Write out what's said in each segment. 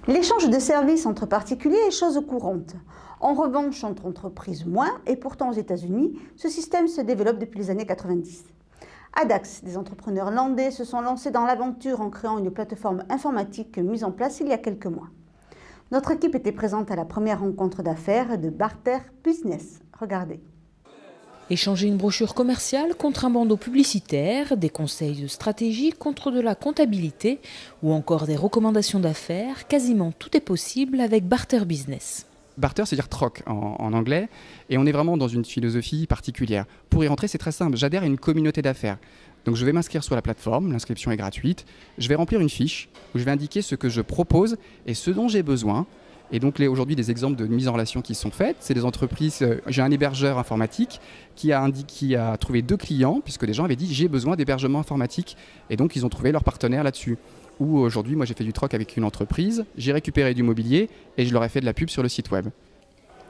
L'échange de services entre particuliers est chose courante. En revanche, entre entreprises, moins, et pourtant aux États-Unis, ce système se développe depuis les années 90. À Dax, des entrepreneurs landais se sont lancés dans l'aventure en créant une plateforme informatique mise en place il y a quelques mois. Notre équipe était présente à la première rencontre d'affaires de Barter Business. Regardez. Échanger une brochure commerciale contre un bandeau publicitaire, des conseils de stratégie contre de la comptabilité ou encore des recommandations d'affaires, quasiment tout est possible avec Barter Business. Barter, c'est-à-dire troc en anglais, et on est vraiment dans une philosophie particulière. Pour y rentrer, c'est très simple, j'adhère à une communauté d'affaires. Donc je vais m'inscrire sur la plateforme, l'inscription est gratuite, je vais remplir une fiche où je vais indiquer ce que je propose et ce dont j'ai besoin. Et donc aujourd'hui, des exemples de mise en relation qui sont faites, c'est des entreprises, j'ai un hébergeur informatique qui a trouvé 2 clients, puisque des gens avaient dit j'ai besoin d'hébergement informatique, et donc ils ont trouvé leur partenaire là-dessus. Ou aujourd'hui, moi j'ai fait du troc avec une entreprise, j'ai récupéré du mobilier et je leur ai fait de la pub sur le site web.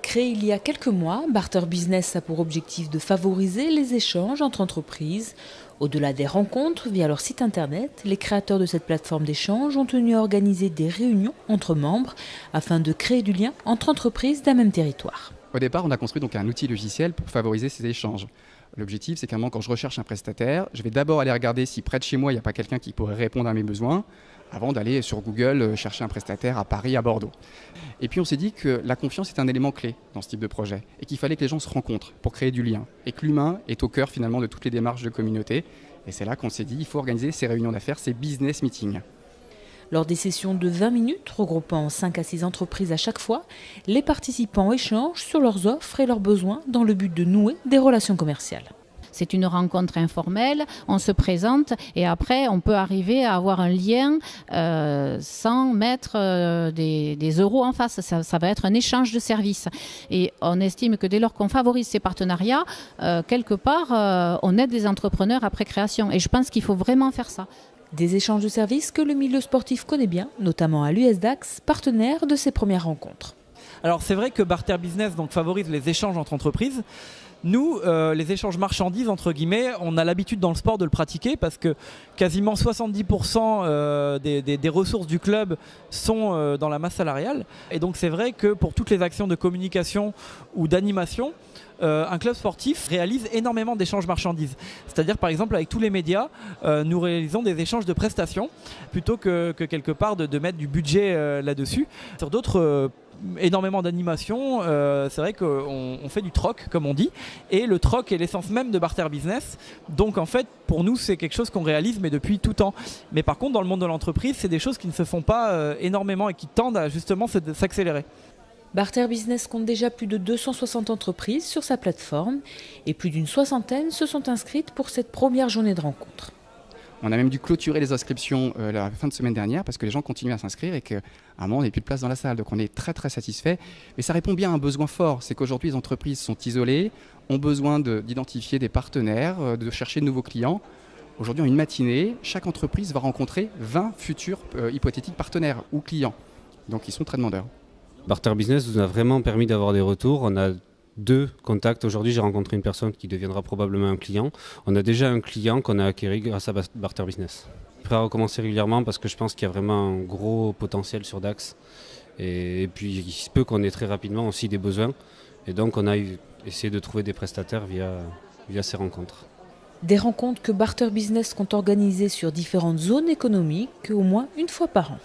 Créé il y a quelques mois, Barter Business a pour objectif de favoriser les échanges entre entreprises. Au-delà des rencontres via leur site internet, les créateurs de cette plateforme d'échange ont tenu à organiser des réunions entre membres afin de créer du lien entre entreprises d'un même territoire. Au départ, on a construit donc un outil logiciel pour favoriser ces échanges. L'objectif, c'est qu'à un moment, quand je recherche un prestataire, je vais d'abord aller regarder si près de chez moi, il n'y a pas quelqu'un qui pourrait répondre à mes besoins, avant d'aller sur Google chercher un prestataire à Paris, à Bordeaux. Et puis on s'est dit que la confiance est un élément clé dans ce type de projet et qu'il fallait que les gens se rencontrent pour créer du lien et que l'humain est au cœur finalement de toutes les démarches de communauté. Et c'est là qu'on s'est dit il faut organiser ces réunions d'affaires, ces business meetings. Lors des sessions de 20 minutes, regroupant 5 à 6 entreprises à chaque fois, les participants échangent sur leurs offres et leurs besoins dans le but de nouer des relations commerciales. C'est une rencontre informelle, on se présente et après on peut arriver à avoir un lien sans mettre des euros en face. Ça va être un échange de services. Et on estime que dès lors qu'on favorise ces partenariats, quelque part on aide les entrepreneurs après création. Et je pense qu'il faut vraiment faire ça. Des échanges de services que le milieu sportif connaît bien, notamment à l'US Dax, partenaire de ces premières rencontres. Alors c'est vrai que Barter Business favorise les échanges entre entreprises. Nous, les échanges marchandises, entre guillemets, on a l'habitude dans le sport de le pratiquer parce que quasiment 70% des ressources du club sont dans la masse salariale. Et donc c'est vrai que pour toutes les actions de communication ou d'animation, un club sportif réalise énormément d'échanges marchandises. C'est-à-dire par exemple avec tous les médias, nous réalisons des échanges de prestations plutôt que quelque part de mettre du budget là-dessus. Sur d'autres énormément d'animation, c'est vrai qu'on fait du troc comme on dit, et le troc est l'essence même de Barter Business. Donc en fait pour nous c'est quelque chose qu'on réalise mais depuis tout temps. Mais par contre dans le monde de l'entreprise c'est des choses qui ne se font pas énormément et qui tendent à justement s'accélérer. Barter Business compte déjà plus de 260 entreprises sur sa plateforme et plus d'une soixantaine se sont inscrites pour cette première journée de rencontre. On a même dû clôturer les inscriptions la fin de semaine dernière parce que les gens continuent à s'inscrire et qu'à un moment, on n'avait plus de place dans la salle. Donc on est très très satisfait. Mais ça répond bien à un besoin fort. C'est qu'aujourd'hui, les entreprises sont isolées, ont besoin d'identifier des partenaires, de chercher de nouveaux clients. Aujourd'hui, en une matinée, chaque entreprise va rencontrer 20 futurs hypothétiques partenaires ou clients. Donc ils sont très demandeurs. Barter Business nous a vraiment permis d'avoir des retours. On a 2 contacts. Aujourd'hui, j'ai rencontré une personne qui deviendra probablement un client. On a déjà un client qu'on a acquis grâce à Barter Business. Prêt à recommencer régulièrement parce que je pense qu'il y a vraiment un gros potentiel sur Dax. Et puis, il se peut qu'on ait très rapidement aussi des besoins. Et donc, on a essayé de trouver des prestataires via ces rencontres. Des rencontres que Barter Business compte organiser sur différentes zones économiques au moins une fois par an.